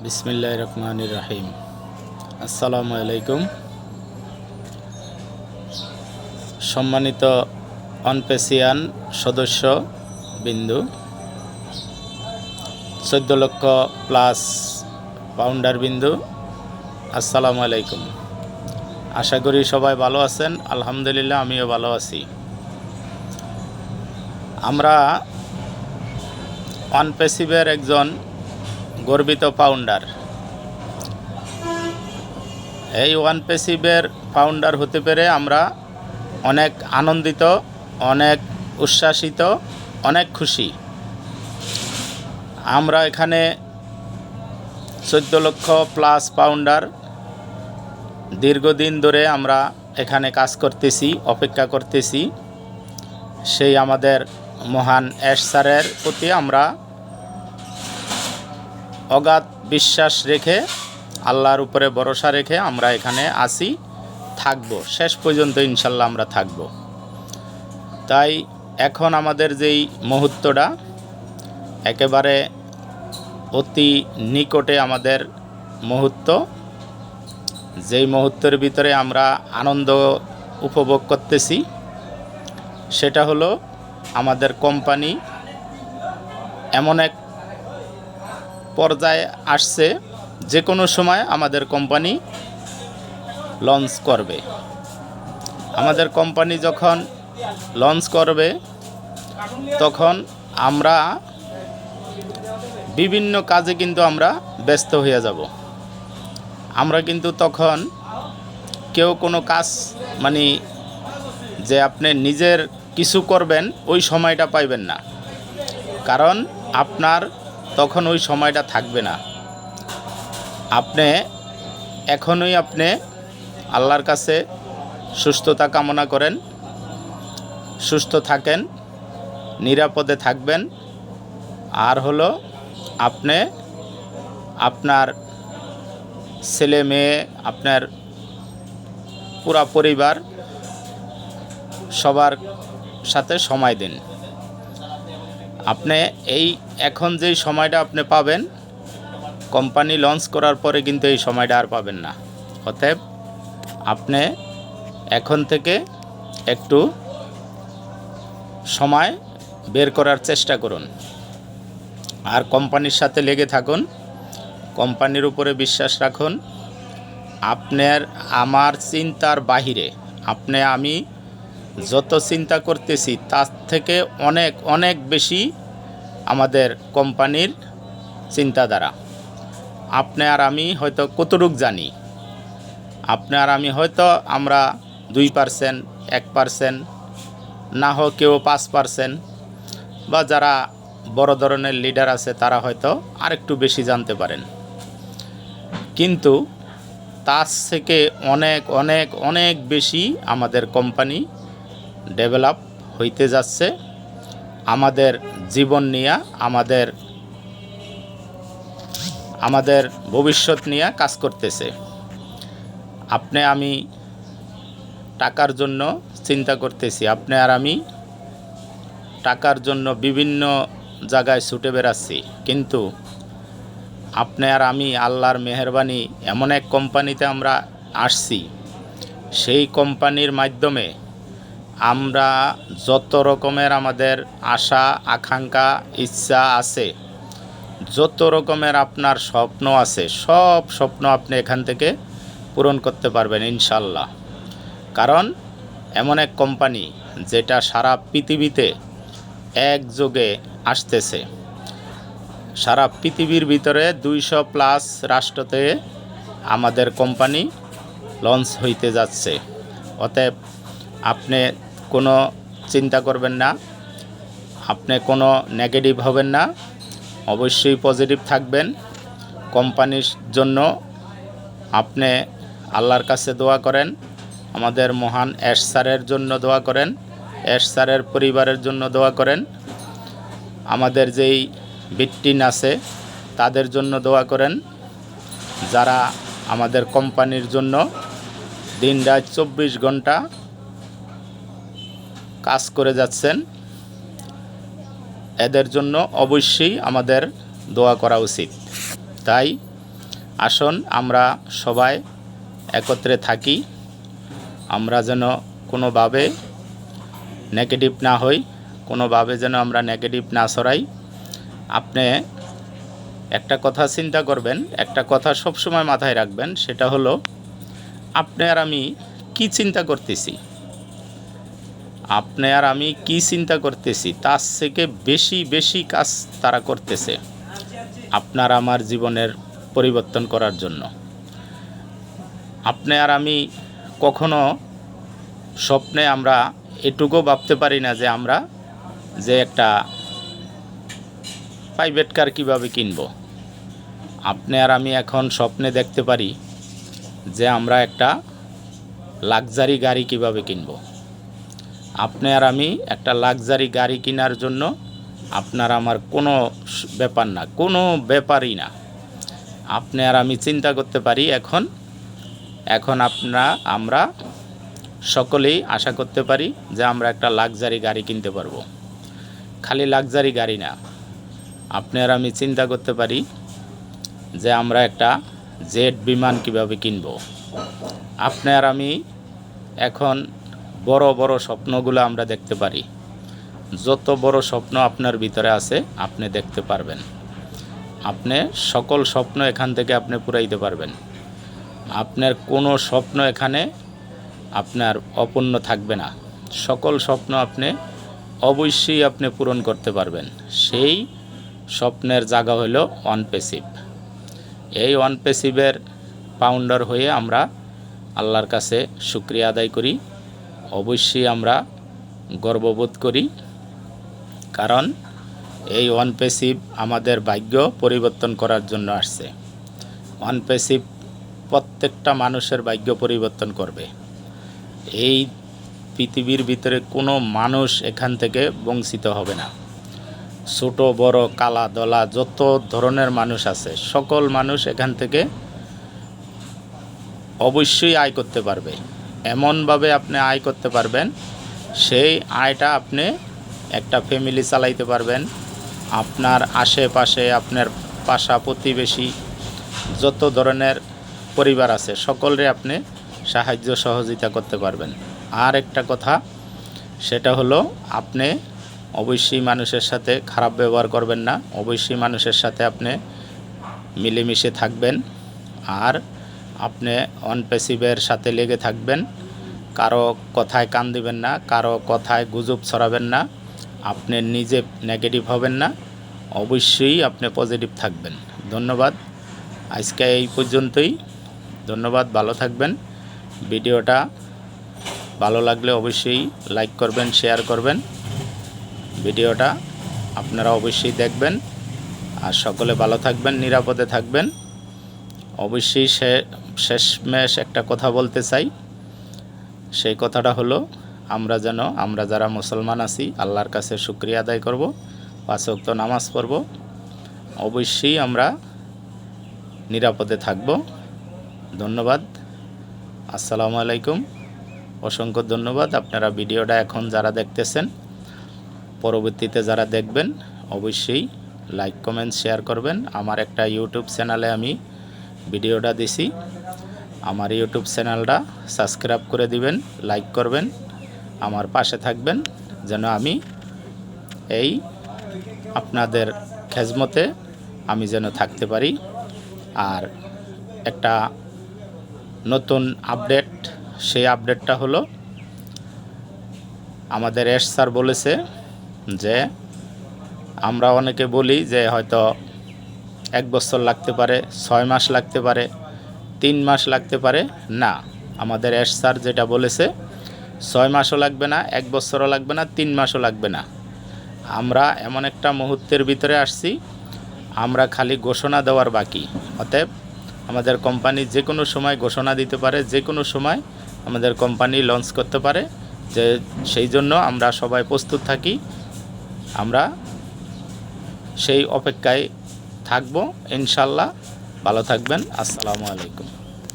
বিসমিল্লাহির রহমানির রহিম। আসসালামু আলাইকুম। সম্মানিত অনপেসিয়ান সদস্য বিন্দু, 14 লক্ষ প্লাস পাউন্ডার বিন্দু, আসসালামু আলাইকুম। আশা করি সবাই ভালো আছেন। আলহামদুলিল্লাহ, আমিও ভালো আছি। আমরা অনপেসিভের একজন গর্বিত পাউন্ডার। এই ওয়ানপেসিভের পাউন্ডার হতে পেরে আমরা অনেক আনন্দিত, অনেক উচ্ছ্বাসিত, অনেক খুশি। আমরা এখানে 14 লক্ষ প্লাস পাউন্ডার দীর্ঘদিন ধরে আমরা এখানে কাজ করতেছি, অপেক্ষা করতেছি। সেই আমাদের মহান অ্যাশ স্যারের প্রতি আমরা অগাধ বিশ্বাস রেখে, আল্লাহর উপরে ভরসা রেখে আমরা এখানে আসি, থাকব, শেষ পর্যন্ত ইনশাল্লাহ আমরা থাকব। তাই এখন আমাদের যেই মুহূর্তটা একেবারে অতি নিকটে আমাদের মুহূর্ত, যেই মুহূর্তের ভিতরে আমরা আনন্দ উপভোগ করতেছি, সেটা হলো আমাদের কোম্পানি এমন এক পর্যায়ে আসছে, যে কোনো সময় আমাদের কোম্পানি লঞ্চ করবে। আমাদের কোম্পানি যখন লঞ্চ করবে, তখন আমরা বিভিন্ন কাজে কিন্তু আমরা ব্যস্ত হয়ে যাব। আমরা কিন্তু তখন কেউ কোনো কাজ যে আপনি নিজের কিছু করবেন ওই সময়টা পাইবেন না, কারণ আপনার তখন ওই সময়টা থাকবে না। আপনি এখনই আল্লাহর কাছে সুস্থতা কামনা করেন, সুস্থ থাকেন, নিরাপদে থাকবেন। আর হলো আপনি আপনার ছেলে মেয়ে, আপনার পুরা পরিবার সবার সাথে সময় দিন। আপনি এখন যেই সময়টা আপনি পাবেন, কোম্পানি লঞ্চ করার পরে কিন্তু এই সময়টা আর পাবেন না। অতএব আপনি এখন থেকে একটু সময় বের করার চেষ্টা করুন, আর কোম্পানির সাথে লেগে থাকুন, কোম্পানির উপরে বিশ্বাস রাখুন। আমার চিন্তার বাহিরে আমি যত চিন্তা করতেছি তার থেকে অনেক অনেক বেশি আমাদের কোম্পানির চিন্তাধারা। আপনি আর আমি হয়তো কতটুক জানি, আপনি আর আমি হয়তো আমরা 2%, 1%, না হোক কেউ 5%, বা যারা বড় ধরনের লিডার আছে তারা হয়তো আরেকটু বেশি জানতে পারেন। কিন্তু তার থেকে অনেক অনেক অনেক বেশি আমাদের কোম্পানি ডেভেলপ হইতে যাচ্ছে। আমাদের জীবন নিয়ে, আমাদের ভবিষ্যৎ নিয়ে কাজ করতেছে। আমি টাকার জন্য চিন্তা করতেছি, আপনি আর আমি টাকার জন্য বিভিন্ন জায়গায় ছুটে বেড়াচ্ছি। কিন্তু আপনি আর আমি আল্লাহর মেহেরবানি এমন এক কোম্পানিতে আমরা আসছি, সেই কোম্পানির মাধ্যমে আমরা যত রকমের আমাদের আশা, আকাঙ্ক্ষা, ইচ্ছা আছে, যত রকমের আপনার স্বপ্ন আছে, সব স্বপ্ন আপনি এখান থেকে পূরণ করতে পারবেন ইনশাল্লাহ। কারণ এমন এক কোম্পানি যেটা সারা পৃথিবীতে একযোগে আসতেছে। সারা পৃথিবীর ভিতরে 200+ রাষ্ট্রতে আমাদের কোম্পানি লঞ্চ হইতে যাচ্ছে। অতএব আপনি কোনো চিন্তা করবেন না, আপনি কোনো নেগেটিভ হবেন না, অবশ্যই পজিটিভ থাকবেন। কোম্পানির জন্য আপনি আল্লাহর কাছে দোয়া করেন, আমাদের মহান অ্যাশ স্যারের জন্য দোয়া করেন, অ্যাশ স্যারের পরিবারের জন্য দোয়া করেন, আমাদের যেই ভিকটিম আছে তাদের জন্য দোয়া করেন, যারা আমাদের কোম্পানির জন্য দিনরাত 24 ঘন্টা কাজ করে যাচ্ছেন। এদের জন্য অবশ্যই আমাদের দোয়া করা উচিত। তাই আসুন আমরা সবাই একত্রে থাকি, আমরা যেন কোনোভাবে নেগেটিভ না হই, কোনোভাবে যেন আমরা নেগেটিভ না ছড়াই। আপনি একটা কথা চিন্তা করবেন, একটা কথা সবসময় মাথায় রাখবেন, সেটা হলো আপনি আর আমি কি চিন্তা করতেছি, আপনি আর আমি কি চিন্তা করতেছি তার থেকে বেশি বেশি কাজ তারা করতেছে আপনার আমার জীবনের পরিবর্তন করার জন্য। আপনি আর আমি কখনো স্বপ্নে আমরা এটুকু ভাবতে পারি না যে আমরা যে একটা প্রাইভেট কার কীভাবে কিনব। আপনি আর আমি এখন স্বপ্নে দেখতে পারি যে আমরা একটা লাক্সারি গাড়ি কিভাবে কিনব। আপনি আর আমি একটা লাক্সারি গাড়ি কেনার জন্য আপনার আমার কোনো ব্যাপার না, কোনো ব্যাপারই না। আপনি আর আমি চিন্তা করতে পারি এখন আমরা সকলেই আশা করতে পারি যে আমরা একটা লাক্সারি গাড়ি কিনতে পারবো। খালি লাক্সারি গাড়ি না, আপনি আর আমি চিন্তা করতে পারি যে আমরা একটা জেট বিমান কিভাবে কিনব। আপনি আর আমি এখন বড় বড় স্বপ্নগুলো আমরা দেখতে পারি। যত বড় স্বপ্ন আপনার ভিতরে আছে আপনি দেখতে পারবেন। আপনি সকল স্বপ্ন এখান থেকে আপনি পুরাইতে পারবেন। আপনার কোনো স্বপ্ন এখানে আপনার অপূর্ণ থাকবে না। সকল স্বপ্ন আপনি অবশ্যই আপনি পূরণ করতে পারবেন। সেই স্বপ্নের জায়গা হলো অনপ্যাসিভ। এই অনপ্যাসিভের ফাউন্ডার হয়ে আমরা আল্লাহর কাছে শুকরিয়া আদায় করি। অবশ্যই আমরা গর্ববোধ করি, কারণ এই অনপ্যাসিভ আমাদের ভাগ্য পরিবর্তন করার জন্য আসছে। অনপ্যাসিভ প্রত্যেকটা মানুষের ভাগ্য পরিবর্তন করবে। এই পৃথিবীর ভিতরে কোনো মানুষ এখান থেকে বঞ্চিত হবে না। ছোট বড় কালা দলা যত ধরনের মানুষ আছে সকল মানুষ এখান থেকে অবশ্যই আয় করতে পারবে। এমনভাবে আপনি আয় করতে পারবেন, সেই আয়টা আপনি একটা ফ্যামিলি চালাইতে পারবেন। আপনার আশেপাশে আপনার পাশা প্রতিবেশী যত ধরনের পরিবার আছে সকলরে আপনি সাহায্য সহযোগিতা করতে পারবেন। আর একটা কথা, সেটা হলো আপনি অবশ্যই মানুষের সাথে খারাপ ব্যবহার করবেন না। অবশ্যই মানুষের সাথে আপনি মিলেমিশে থাকবেন। আর আপনি অনপ্যাসিভের সাথে লেগে থাকবেন। কারো কথায় কান দিবেন না, কারো কথায় গুজব ছড়াবেন না। আপনি নিজে নেগেটিভ হবেন না, অবশ্যই আপনি পজিটিভ থাকবেন। ধন্যবাদ, আজকে এই পর্যন্তই। ধন্যবাদ, ভালো থাকবেন। ভিডিওটা ভালো লাগলে অবশ্যই লাইক করবেন, শেয়ার করবেন। ভিডিওটা আপনারা অবশ্যই দেখবেন। আর সকলে ভালো থাকবেন, নিরাপদে থাকবেন। অবশ্যই শেষমেশ একটা কথা বলতে চাই, সেই কথাটা হলো আমরা যারা মুসলমান আছি আল্লাহর কাছে শুকরিয়া আদায় করব, 5 ওয়াক্ত নামাজ পড়ব। অবশ্যই আমরা নিরাপদে থাকব। ধন্যবাদ, আসসালামু আলাইকুম। অসংখ্য ধন্যবাদ। আপনারা ভিডিওটা এখন যারা দেখতেছেন, পরবর্তীতে যারা দেখবেন অবশ্যই লাইক কমেন্ট শেয়ার করবেন। আমার একটা ইউটিউব চ্যানেলে আমি ভিডিওটা দিছি, আমার ইউটিউব চ্যানেলটা সাবস্ক্রাইব করে দিবেন, লাইক করবেন, আমার পাশে থাকবেন, যেন আমি এই আপনাদের খেজমতে আমি যেন থাকতে পারি। আর একটা নতুন আপডেট, সেই আপডেটটা হলো আমাদের এস স্যার বলেছে যে আমরা অনেকে বলি যে হয়তো 1 বছর লাগতে পারে, 6 মাস লাগতে পারে, 3 মাস লাগতে পারে। না, আমাদের এস স্যার যেটা বলেছে 6 মাসও লাগবে না, 1 বছরও লাগবে না, 3 মাসও লাগবে না। আমরা এমন একটা মুহূর্তের ভিতরে আসছি, আমরা খালি ঘোষণা দেওয়ার বাকি। অতএব আমাদের কোম্পানি যে কোনো সময় ঘোষণা দিতে পারে, যে কোনো সময় আমাদের কোম্পানি লঞ্চ করতে পারে। যে সেই জন্য আমরা সবাই প্রস্তুত থাকি, আমরা সেই অপেক্ষায় থাকবো ইনশাল্লাহ। ভালো থাকবেন, আসসালামু আলাইকুম।